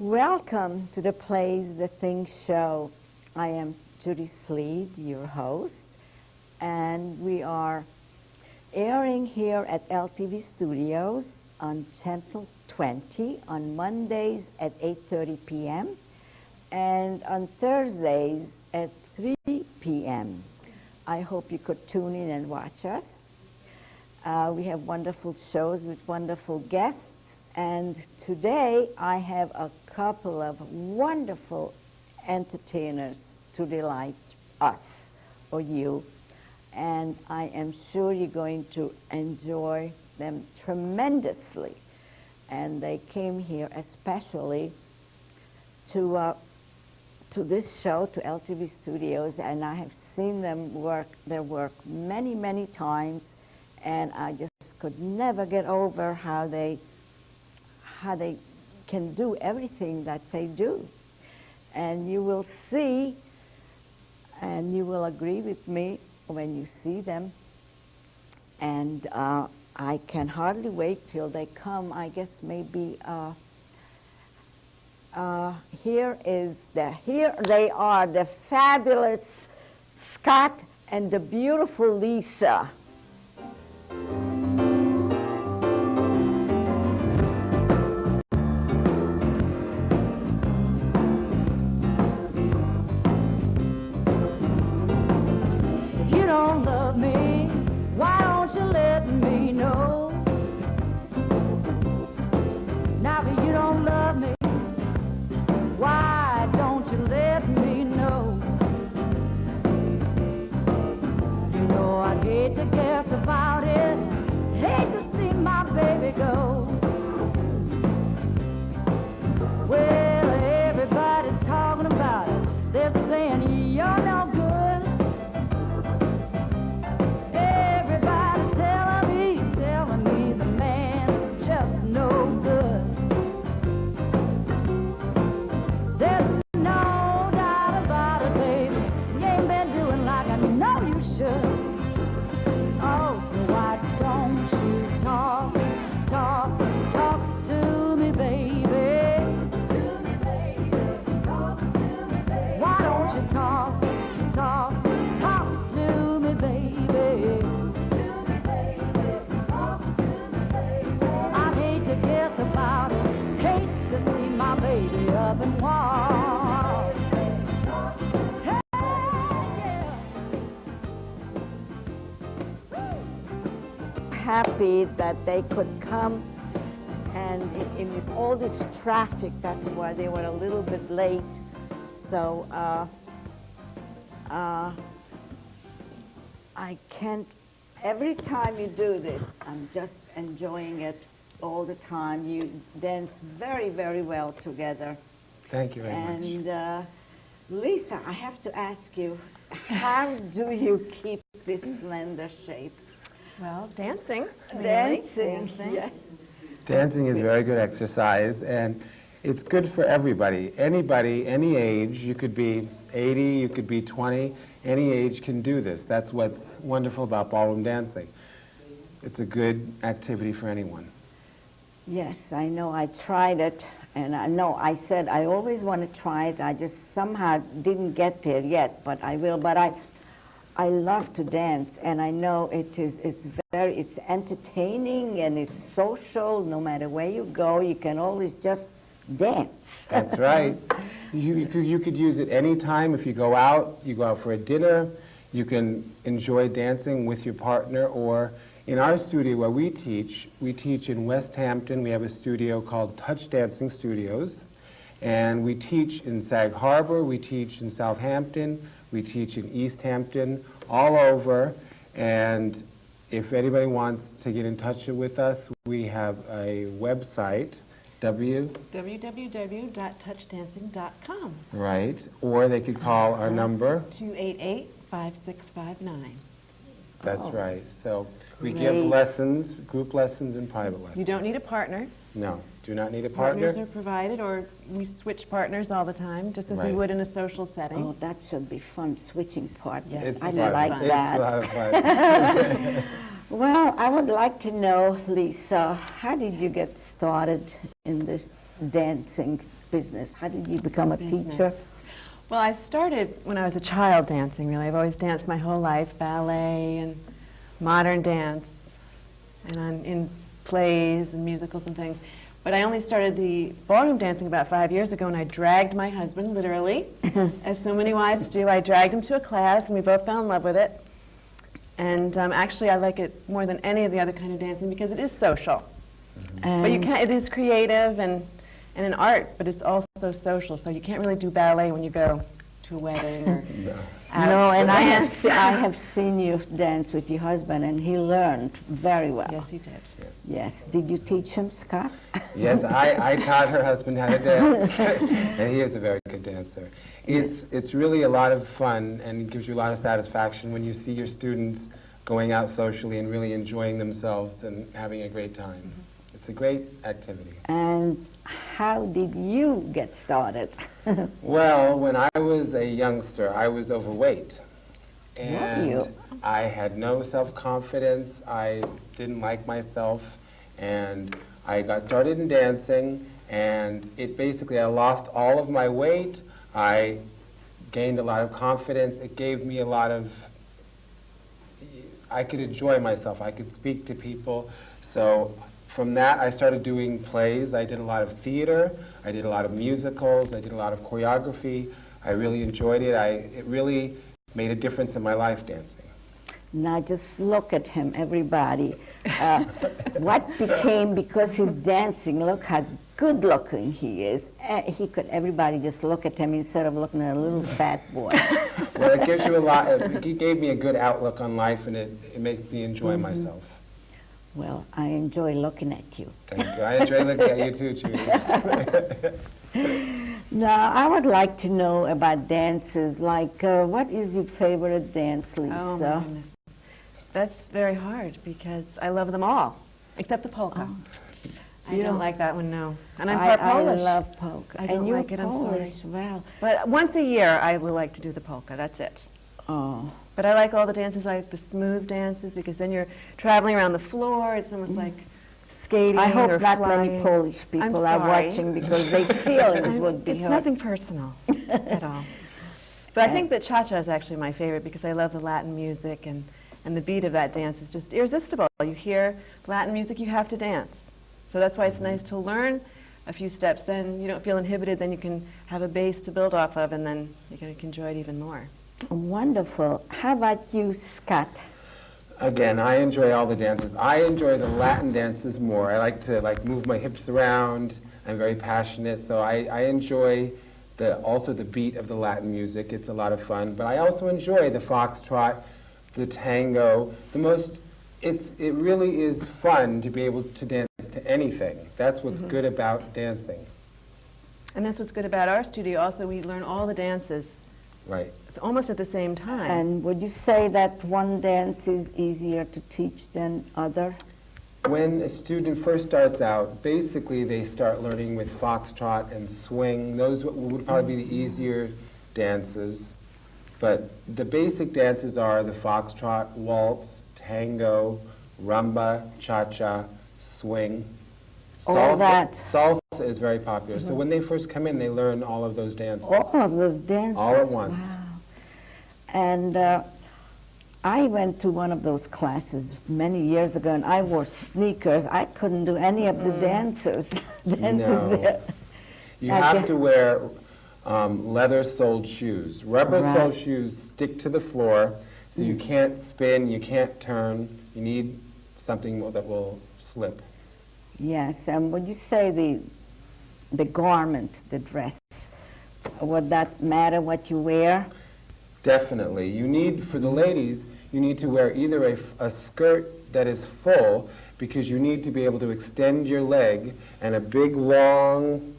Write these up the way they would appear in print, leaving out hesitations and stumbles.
Welcome to the Plays the Things show. I am Judy Sleed, your host, and we are airing here at LTV Studios on Channel 20 on Mondays at 8:30 p.m. and on Thursdays at 3 p.m. I hope you could tune in and watch us. We have wonderful shows with wonderful guests, and today I have a couple of wonderful entertainers to delight us or you, and I am sure you're going to enjoy them tremendously. And they came here especially to this show, to LTV Studios, and I have seen them their work many, many times, and I just could never get over how they can do everything that they do. And you will see, and you will agree with me when you see them, and I can hardly wait till they come. I guess maybe here they are, the fabulous Scott and the beautiful Lisa. Happy that they could come, and it was all this traffic, that's why they were a little bit late. So I can't, every time you do this, I'm just enjoying it all the time. You dance very, very well together. Thank you very much. And Lisa, I have to ask you, how do you keep this slender shape? Well, dancing. Dancing, yes. Dancing is very good exercise, and it's good for everybody. Anybody, any age, you could be 80, you could be 20, any age can do this. That's what's wonderful about ballroom dancing. It's a good activity for anyone. Yes, I know. I tried it, and I said I always want to try it. I just somehow didn't get there yet, but I will. But I love to dance, and I know it's entertaining and it's social. No matter where you go, you can always just dance. That's right. You could use it anytime. If you go out for a dinner, you can enjoy dancing with your partner, or in our studio where we teach in West Hampton. We have a studio called Touch Dancing Studios, and we teach in Sag Harbor, we teach in Southampton, we teach in East Hampton, all over. And if anybody wants to get in touch with us, we have a website, www.touchdancing.com. Right, or they could call our number. 288-5659. That's right. So we Great. give lessons, group lessons and private lessons. You don't need a partner. No, do not need a partner. Partners are provided, or we switch partners all the time, just as we Right. would in a social setting. Oh, that should be fun, switching partners. Yes, I it is like fun. that. It's a lot of fun. Well, I would like to know, Lisa, how did you get started in this dancing business? How did you become a teacher? Well, I started when I was a child dancing, really. I've always danced my whole life, ballet and modern dance, and in plays and musicals and things. But I only started the ballroom dancing about 5 years ago, and I dragged my husband, literally, as so many wives do. I dragged him to a class, and we both fell in love with it. And actually, I like it more than any of the other kind of dancing because it is social. But you can't, it is creative and an art, but it's also social. So you can't really do ballet when you go to a wedding or out. No, and I have seen you dance with your husband, and he learned very well. Yes, he did. Yes. Did you teach him, Scott? Yes, I taught her husband how to dance, and he is a very good dancer. It's really a lot of fun, and it gives you a lot of satisfaction when you see your students going out socially and really enjoying themselves and having a great time. It's a great activity. And how did you get started? Well, when I was a youngster, I was overweight. And you? I had no self-confidence. I didn't like myself. And I got started in dancing, and I lost all of my weight. I gained a lot of confidence. It gave me I could enjoy myself. I could speak to people. So from that, I started doing plays. I did a lot of theater. I did a lot of musicals. I did a lot of choreography. I really enjoyed it. It really made a difference in my life, dancing. Now just look at him, everybody. What became, because he's dancing, look how good looking he is. Everybody just look at him instead of looking at a little fat boy. Well, it gives you it gave me a good outlook on life, and it made me enjoy myself. Well, I enjoy looking at you. Thank you. I enjoy looking at you too, Judy. Now, I would like to know about dances, like what is your favorite dance, Lisa? Oh, my goodness. That's very hard because I love them all, except the polka. I don't like that one, no. And I'm part Polish. I love polka. I don't and you're like it, I'm sorry. Polish, well. But once a year, I will like to do the polka, that's it. Oh. But I like all the dances, I like the smooth dances, because then you're traveling around the floor. It's almost like skating I hope or not flying. many Polish people are sorry. watching because their feelings would be It's hurt. nothing personal at all. But I think that cha-cha is actually my favorite because I love the Latin music, and the beat of that dance is just irresistible. You hear Latin music, you have to dance. So that's why it's nice to learn a few steps. Then you don't feel inhibited. Then you can have a base to build off of, and then you can enjoy it even more. Wonderful. How about you, Scott? Again, I enjoy all the dances. I enjoy the Latin dances more. I like to move my hips around. I'm very passionate, so I enjoy also the beat of the Latin music. It's a lot of fun. But I also enjoy the foxtrot, the tango. It really is fun to be able to dance to anything. That's what's good about dancing. And that's what's good about our studio. Also, we learn all the dances. Right. It's almost at the same time. And would you say that one dance is easier to teach than other? When a student first starts out, basically they start learning with foxtrot and swing. Those would probably be the easier dances. But the basic dances are the foxtrot, waltz, tango, rumba, cha-cha, swing. All that. Salsa is very popular. So when they first come in, they learn all of those dances. All of those dances? All at once. Wow. And I went to one of those classes many years ago, and I wore sneakers. I couldn't do any of the dances No. there. You I have guess- to wear leather-soled shoes. Rubber-soled shoes stick to the floor, so you can't spin, you can't turn. You need something that will slip. Yes, and would you say the garment, the dress, would that matter what you wear? Definitely. For the ladies, you need to wear either a skirt that is full, because you need to be able to extend your leg, and a big long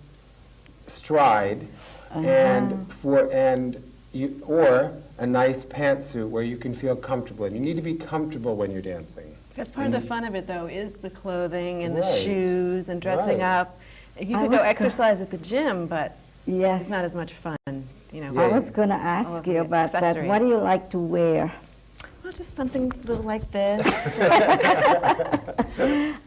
stride, or a nice pantsuit where you can feel comfortable. And you need to be comfortable when you're dancing. That's part of the fun of it, though, is the clothing and the Right. shoes and dressing Right. up. You I could go was exercise at the gym, but Yes. it's not as much fun, you know. Yeah. I was going to All ask of you the about that. accessories. What do you like to wear? Well, just something little like this.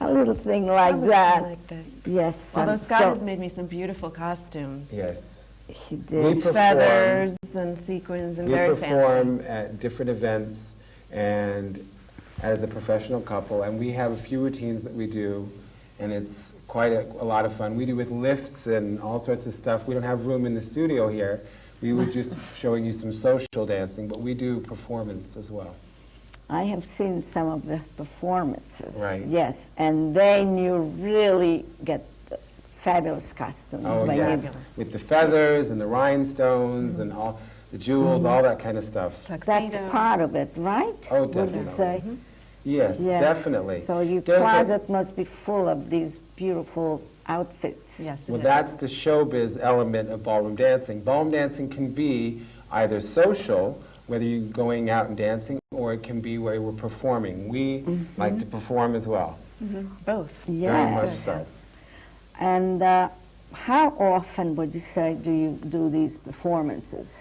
A little thing like Something that. like this. Yes. Although Scott has made me some beautiful costumes. Yes. He We did. perform, Feathers and sequins and we very perform fancy. at different events and as a professional couple, and we have a few routines that we do, and it's quite a lot of fun. We do with lifts and all sorts of stuff. We don't have room in the studio here. We were just showing you some social dancing, but we do performance as well. I have seen some of the performances. Right. Yes, and then you really get fabulous costumes. Oh, when yes. you- With the feathers and the rhinestones and all the jewels, all that kind of stuff. That's Tuxedos. part of it, right? Oh, Would you definitely. say? Yes, Yes. definitely. So your There's a- closet must be full of these beautiful outfits. Yes, it Well, is. that's the showbiz element of ballroom dancing. Ballroom dancing can be either social, whether you're going out and dancing, or it can be where we're performing. We like to perform as well, Both. very much Yes. so. And how often would you say do you do these performances?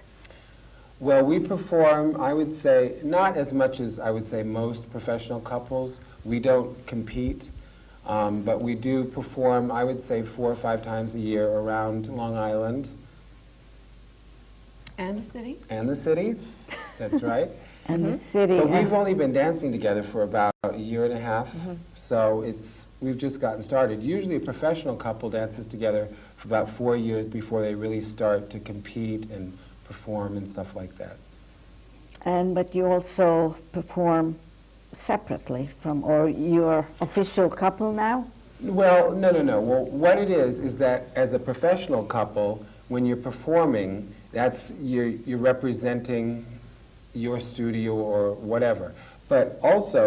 Well, we perform, I would say, not as much as I would say most professional couples. We don't compete, but we do perform, I would say, 4 or 5 times a year around Long Island And the city. and the city. That's right. And the city. But we've and- only been dancing together for about a year and a half, so we've just gotten started. Usually a professional couple dances together for about 4 years before they really start to compete and perform and stuff like that. but you also perform separately from, or you're official couple now? Well, no. Well, what it is that as a professional couple, when you're performing, that's you're representing your studio or whatever. But also,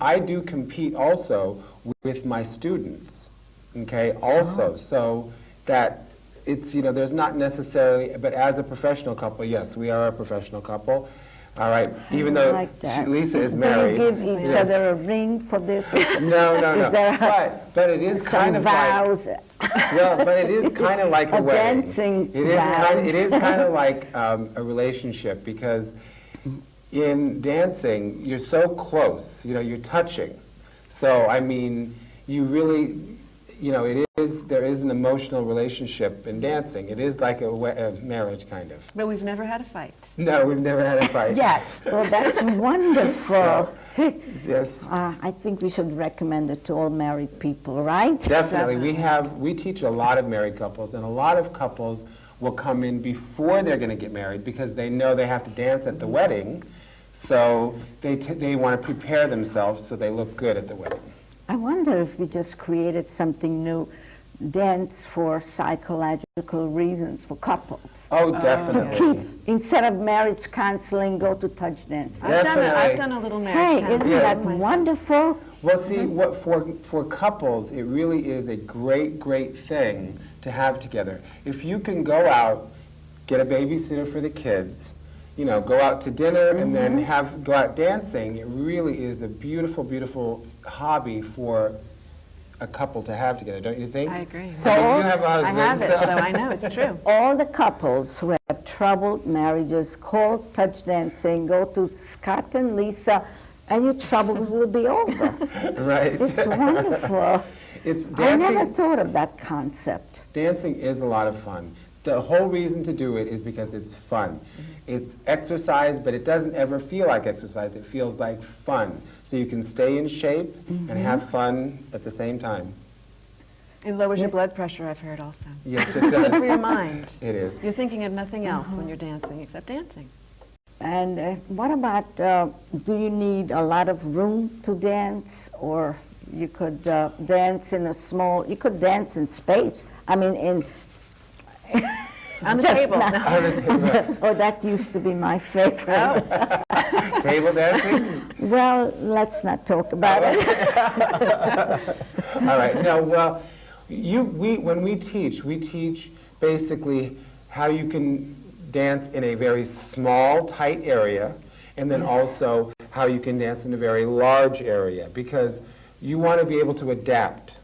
I do compete also with my students, okay, also. So that it's, there's not necessarily, but as a professional couple, yes, we are a professional couple. All right, even I though like that. Lisa is married. Do you give each Yes. other a ring for this? No. Is there But it is some kind of like, vows? well, but it is kind of like a A wedding. dancing It is vows. it is kind of like a relationship, because in dancing you're so close. You're touching. So I mean, you really, there is an emotional relationship in dancing. It is like a marriage kind of. But we've never had a fight. No, we've never had a fight. Yet. Well, that's wonderful. Yes. I think we should recommend it to all married people, right? Definitely. We teach a lot of married couples, and a lot of couples will come in before they're going to get married because they know they have to dance at the wedding, so they want to prepare themselves so they look good at the wedding. I wonder if we just created something new, dance for psychological reasons for couples. Oh, To definitely. keep, instead of marriage counseling, go to touch dancing. I've done a little marriage Hey, isn't counseling that myself. wonderful? Well, see, what for couples, it really is a great thing to have together. If you can go out, get a babysitter for the kids, go out to dinner and then go out dancing, it really is a beautiful hobby for a couple to have together, don't you think? I agree. So- I mean, you have a I husband, have it, so- so I know it's true. All the couples who have troubled marriages, call touch dancing, go to Scott and Lisa, and your troubles will be over. Right. It's wonderful. It's I never dancing. thought of that concept. Dancing is a lot of fun. The whole reason to do it is because it's fun. It's exercise, but it doesn't ever feel like exercise. It feels like fun. So you can stay in shape and have fun at the same time. It lowers your blood pressure, I've heard also. Yes, it Good for does. your mind. It is. You're thinking of nothing else when you're dancing except dancing. And what about, do you need a lot of room to dance? Or you could dance in you could dance in space. I mean, in... On the Just table. not- No. On the table. Oh, that used to be my favorite. Table dancing? Well, let's not talk about it. All right. No, well, when we teach basically how you can dance in a very small, tight area, and then also how you can dance in a very large area, because you want to be able to adapt.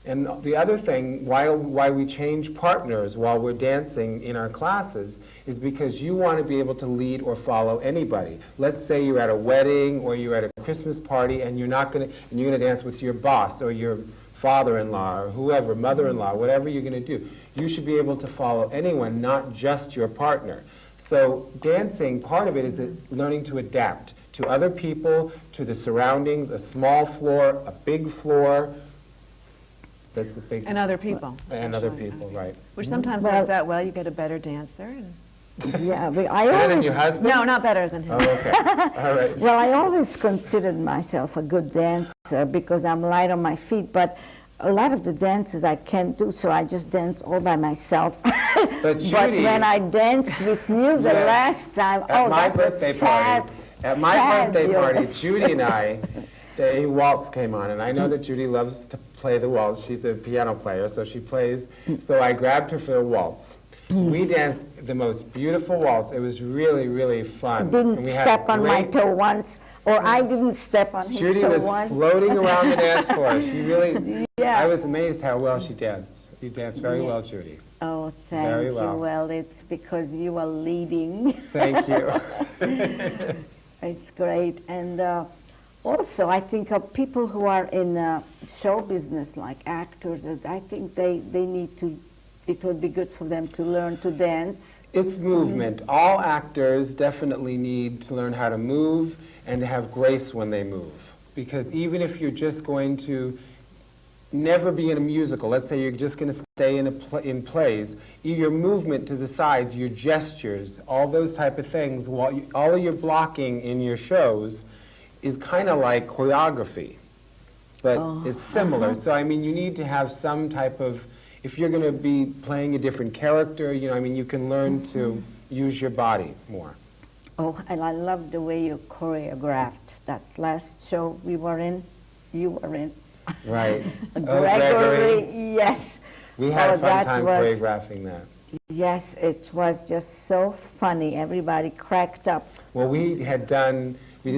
And the other thing, why we change partners while we're dancing in our classes, is because you want to be able to lead or follow anybody. Let's say you're at a wedding or you're at a Christmas party and you're going to dance with your boss or your father-in-law or whoever, mother-in-law, whatever you're going to do. You should be able to follow anyone, not just your partner. So dancing, part of it is learning to adapt to other people, to the surroundings, a small floor, a big floor. That's a big... And other people. And other people, right. Which sometimes works out well. You get a better dancer. And Yeah, but Better than your husband? no, not better than him. Oh, okay. All right. well, I always considered myself a good dancer because I'm light on my feet, but a lot of the dances I can't do, so I just dance all by myself. But But Judy, when I danced with you the Yes. last time, at my that was birthday party, at my birthday party, fabulous. Judy and I, a waltz came on, and I know that Judy loves to play the waltz. She's a piano player, so she plays. So I grabbed her for the waltz. We danced the most beautiful waltz. It was really, really fun. Didn't And we had step on my great- toe once, or I didn't step on his Judy toe was once. floating around the dance floor. She really, Yeah. I was amazed how well she danced. You danced very Yeah. well, Judy. Oh, thank Very you. well. Well, it's because you are leading. Thank you. It's great. And also, I think of people who are in show business, like actors, I think they need to, it would be good for them to learn to dance. It's movement. All actors definitely need to learn how to move and to have grace when they move. Because even if you're just going to never be in a musical, let's say you're just going to stay in plays, your movement to the sides, your gestures, all those type of things, all of your blocking in your shows is kind of like choreography. But it's similar. So, I mean, you need to have some type of, if you're going to be playing a different character, you know, I mean, you can learn to use your body more. Oh, and I love the way you choreographed that last show we were in, you were in. Right. Gregory, yes. We had a Oh, fun that time was- choreographing that. Yes, it was just so funny. Everybody cracked up. Well, we did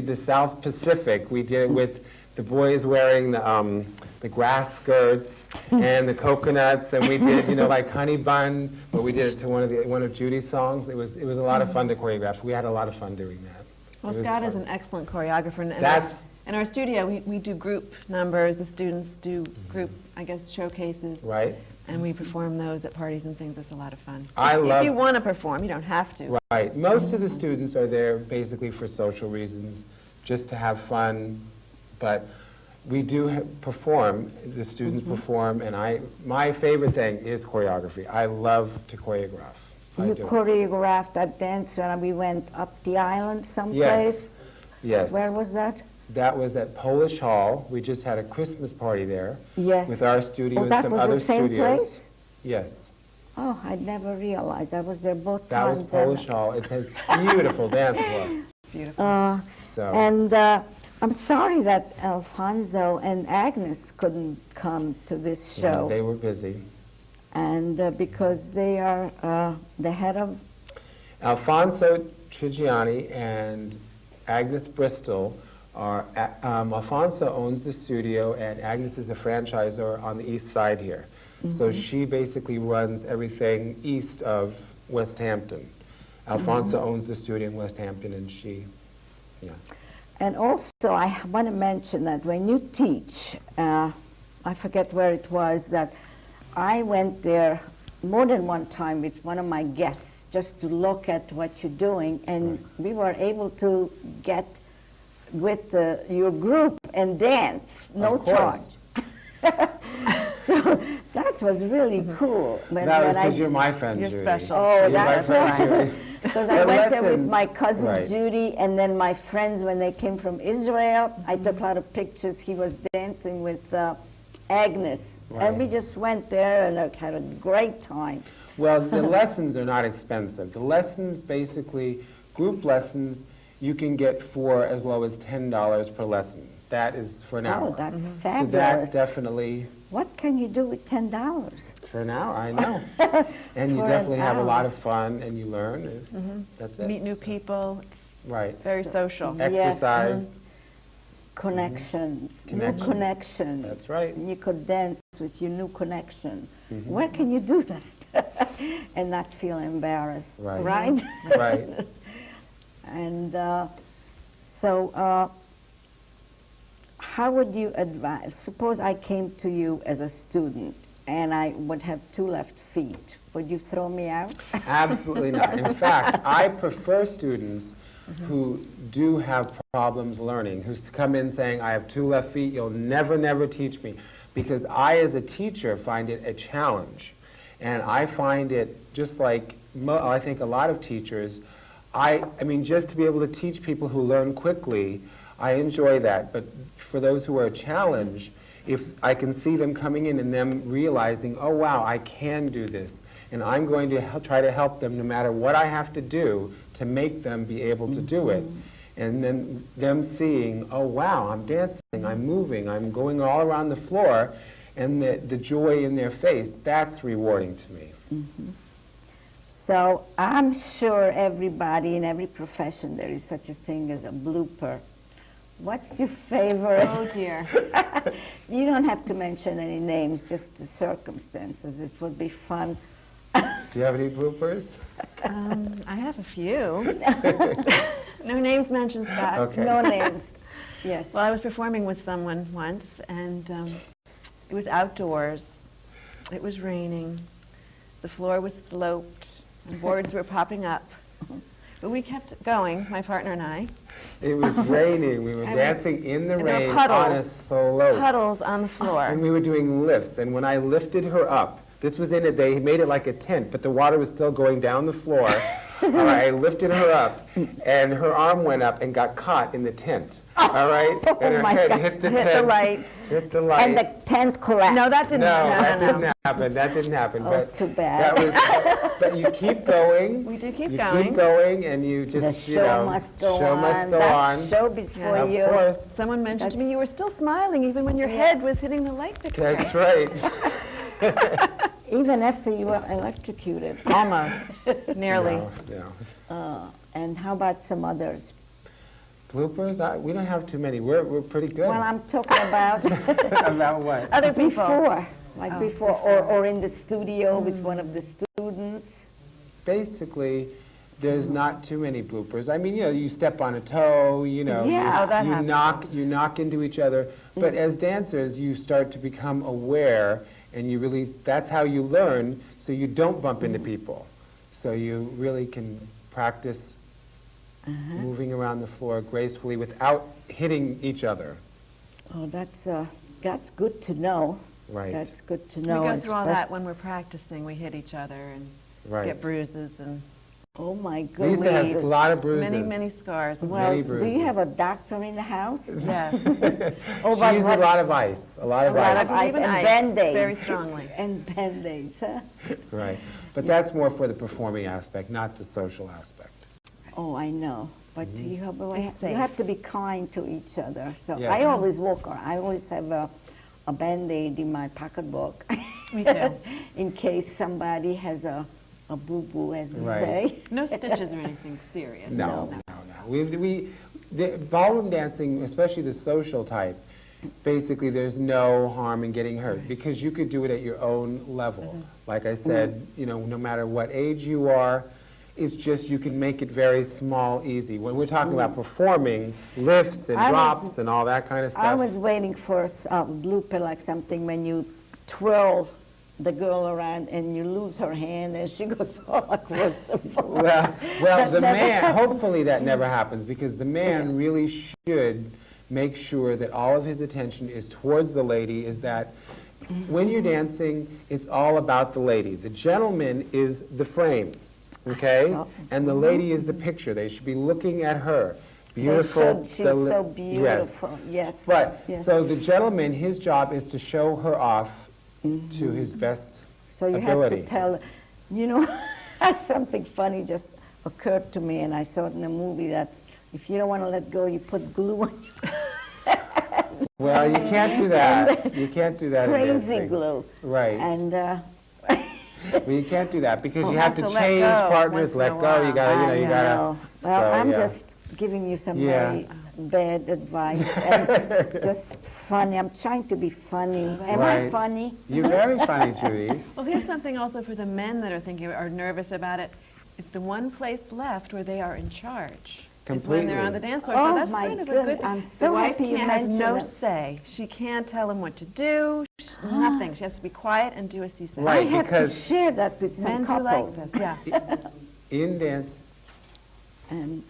the South Pacific. We did it with the boys wearing the grass skirts and the coconuts, and we did, you know, like Honey Bun, but we did it to one of Judy's songs. It was a lot of fun to choreograph. We had a lot of fun doing that. Well, It was Scott is fun. an excellent choreographer. And That's- in our studio, we do group numbers. The students do group, I guess, showcases. Right. And we perform those at parties and things. It's a lot of fun. I If you want to perform, you don't have to. Right. Most of the students are there basically for social reasons, just to have fun, but we do perform, the students perform, and my favorite thing is choreography. I love to choreograph. I You do. choreographed that dance when we went up the island someplace. Yes. Yes. Where was that? That was at Polish Hall. We just had a Christmas party there. Yes. With our studio Oh, and that some was other the same studios. place? Yes. Oh, I never realized. I was there both That times. was Polish Hall. It's a beautiful dance club. Beautiful. So. And I'm sorry that Alfonso and Agnes couldn't come to this show. They were busy. And because they are the head of... Alfonso Trigiani and Agnes Bristol are, Alfonso owns the studio and Agnes is a franchisor on the east side here. So she basically runs everything east of West Hampton. Alfonso owns the studio in West Hampton and she, yeah. And also, I want to mention that when you teach, I forget where it was, that I went there more than one time with one of my guests just to look at what you're doing, and we were able to get with your group and dance, no Of course. charge. So that was really cool. That was because you're my friend, You're Judy. special. Oh, You're my that's friend, right. Judy. Because I Their went there with lessons- my cousin right. Judy, and then my friends when they came from Israel. I took a lot of pictures. He was dancing with Agnes, and we Right. just went there and had a great time. Well, the lessons are not expensive. The lessons, basically, group lessons, you can get for as low as $10 per lesson. That is for an hour. Oh, that's So fabulous! that definitely, What can you do with $10? for an hour, I know. And you For an definitely have a lot hour. of fun and you learn. That's it. Meet new So, people. Right. Very social. Yes. Exercise. Connections, new Connections. connections. That's right. You could dance with your new connection. Where can you do that and not feel embarrassed, Right. right? Right. And so how would you advise, suppose I came to you as a student and I would have 2 left feet, would you throw me out? Absolutely not. In fact, I prefer students who do have problems learning, who come in saying, I have 2 left feet, you'll never, never teach me. Because I, as a teacher, find it a challenge. And I find it, just like I think a lot of teachers, I mean, just to be able to teach people who learn quickly, I enjoy that. But for those who are a challenge, if I can see them coming in and them realizing, oh, wow, I can do this, and I'm going to try to help them no matter what I have to do to make them be able to do it. And then them seeing, oh, wow, I'm dancing, I'm moving, I'm going all around the floor, and the joy in their face, that's rewarding to me. So I'm sure everybody in every profession there is such a thing as a blooper. What's your favorite? Oh dear. You don't have to mention any names, just the circumstances. It would be fun. Do you have any bloopers? I have a few. No names mentioned, Scott. Okay. No names. Yes. Well, I was performing with someone once, and it was outdoors. It was raining. The floor was sloped, and boards were popping up. But we kept going, my partner and I. It was raining. We were And dancing in the and there were rain on a puddles. slope. Puddles on the floor. And we were doing lifts. And when I lifted her up, this was in it, they made it like a tent, but the water was still going down the floor. I lifted her up, and her arm went up and got caught in the tent. All right? And her my head gosh. hit the Hit tent. the light. Hit the light. And the tent collapsed. No, that didn't. No, no, that no, didn't no. happen. That didn't happen. Oh, but too bad. That was, but you keep going. We do keep you going. keep going, and you The just, show you know, must go show on. must go That's on. showbiz for Yeah. you. Of course. Someone mentioned to That's- me you were still smiling even when your head was hitting the light fixture. That's right. Even after you were electrocuted. Almost. Nearly. No, no. And how about some others? Bloopers? We don't have too many. We're pretty good. Well, I'm talking about About what? Other people. before, like before, or in the studio with one of the students. Basically, there's not too many bloopers. I mean, you know, you step on a toe, you know, Yeah. Oh, that you happens. knock into each other. But as dancers, you start to become aware, and you really, that's how you learn, so you don't bump into people. So you really can practice moving around the floor gracefully without hitting each other. Oh, that's good to know. Right. That's good to We know. go through all especially- that when we're practicing. We hit each other and Right. get bruises and Oh my goodness. Lisa has a lot of bruises. many, many scars. Well, many do you bruises. have a doctor in the house? Yes. Oh, She but uses a what- lot of ice. A lot of lot ice. of ice Even and ice, Band-Aids. very strongly. And Band-Aids, huh? Right. But that's more for the performing aspect, not the social aspect. Oh, I know. But you It's safe. have to be kind to each other. So Yes. I always walk around. I always have a Band-Aid in my pocketbook. Me too. In case somebody has a boo-boo, as we Right. say. No stitches or anything serious. No. The ballroom dancing, especially the social type, basically there's no harm in getting hurt because you could do it at your own level. Like I said, you know, no matter what age you are, it's just you can make it very small, easy. When we're talking about performing, lifts and I was- drops and all that kind of stuff. I was waiting for a blooper like something when you twirl the girl around and you lose her hand and she goes all across the floor. Well, the never man, hopefully that never happens because the man really should make sure that all of his attention is towards the lady, is that when you're dancing, it's all about the lady. The gentleman is the frame, okay? And the lady is the picture. They should be looking at her. Beautiful. She's the so yes. beautiful. Yes. But, Yes. so the gentleman, his job is to show her off to his best So you ability. have to tell, you know, something funny just occurred to me, and I saw it in a movie that if you don't want to let go, you put glue on your Well, you can't do that. You can't do that in crazy dancing. glue. Right. And Well, you can't do that because you have to to let change go partners, once in let a go. You while. gotta, you know, I you gotta. know. Well, so, I'm yeah. just giving you some Yeah. very bad advice and just funny. I'm trying to be funny. Am I Right. funny? You're very funny, Judy. Well, here's something also for the men that are thinking are nervous about it. It's the one place left where they are in charge. Is when they're on the dance floor. Oh, so that's my kind of a goodness. good. I'm so the wife happy you can't, has mentioned no it. say. She can't tell them what to do. Nothing. She has to be quiet and do as you say. Right. I have to because- share that with some Men do like couples. this. Yeah. In dance, And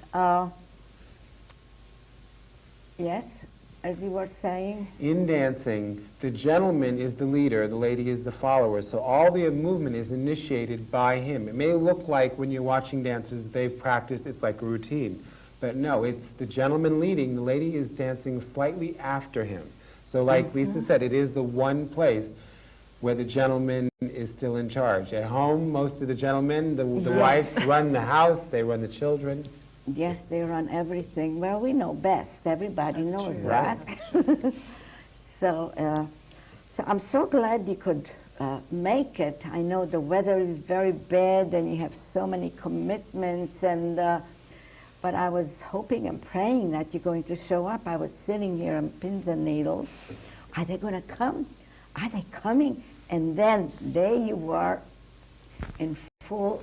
yes, as you were saying, in dancing, the gentleman is the leader, the lady is the follower. So all the movement is initiated by him. It may look like when you're watching dancers, they practice, it's like a routine. But no, it's the gentleman leading, the lady is dancing slightly after him. So like Lisa said, it is the one place where the gentleman is still in charge. At home, most of the gentlemen, the Yes. wives run the house, they run the children. yes, they run everything. Well, we know best. Everybody knows true. that. So I'm so glad you could make it. I know the weather is very bad and you have so many commitments, and but I was hoping and praying that you're going to show up. I was sitting here on pins and needles. Are they going to come? Are they coming? And then there you were in full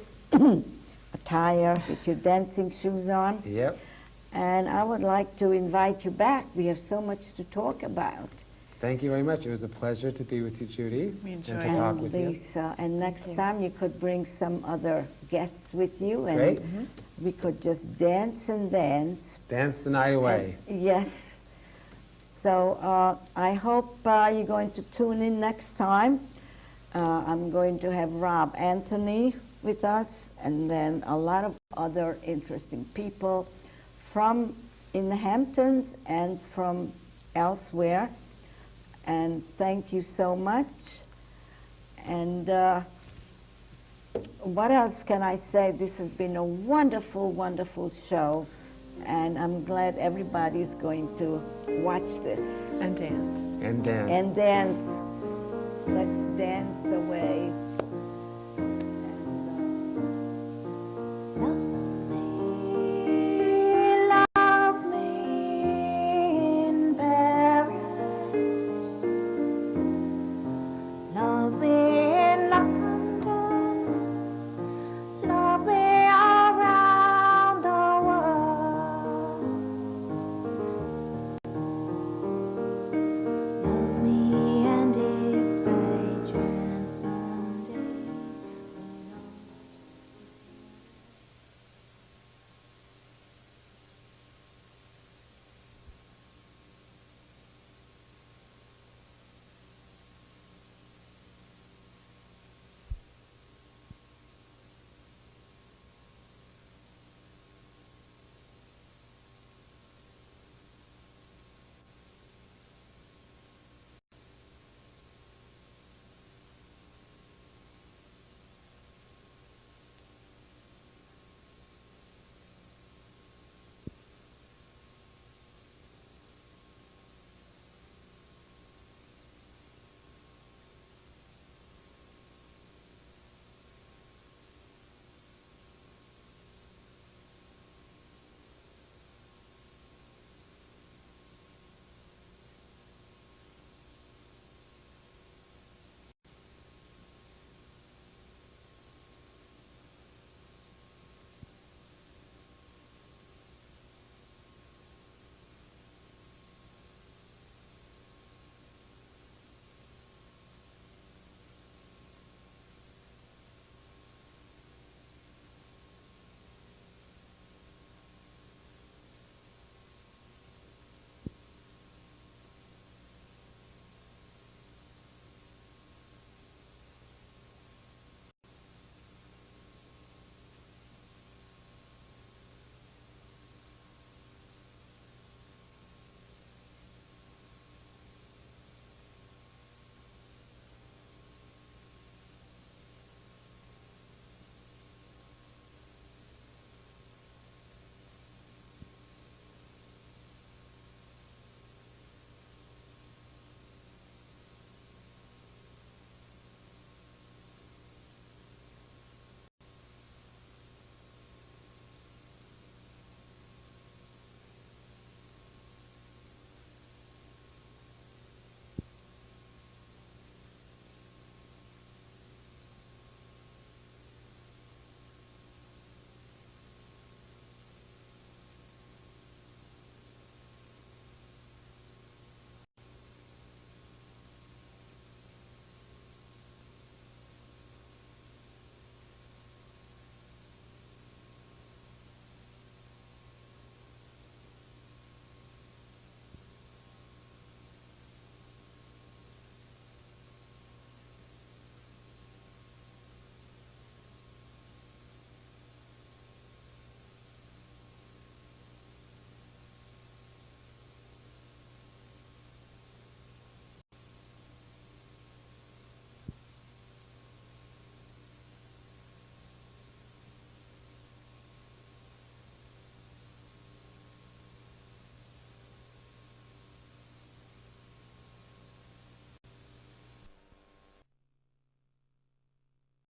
attire with your dancing shoes on. Yep. And I would like to invite you back. We have so much to talk about. Thank you very much. It was a pleasure to be with you, Judy, We and to enjoyed it. talk And with you. Lisa, and next Thank you. time you could bring some other guests with you, and Great. we could just dance and dance. Dance the night away. Yes. So I hope you're going to tune in next time. I'm going to have Rob Anthony with us, and then a lot of other interesting people from in the Hamptons and from elsewhere. And thank you so much. And what else can I say? This has been a wonderful, wonderful show. And I'm glad everybody's going to watch this And dance. And dance. and dance. Let's dance away.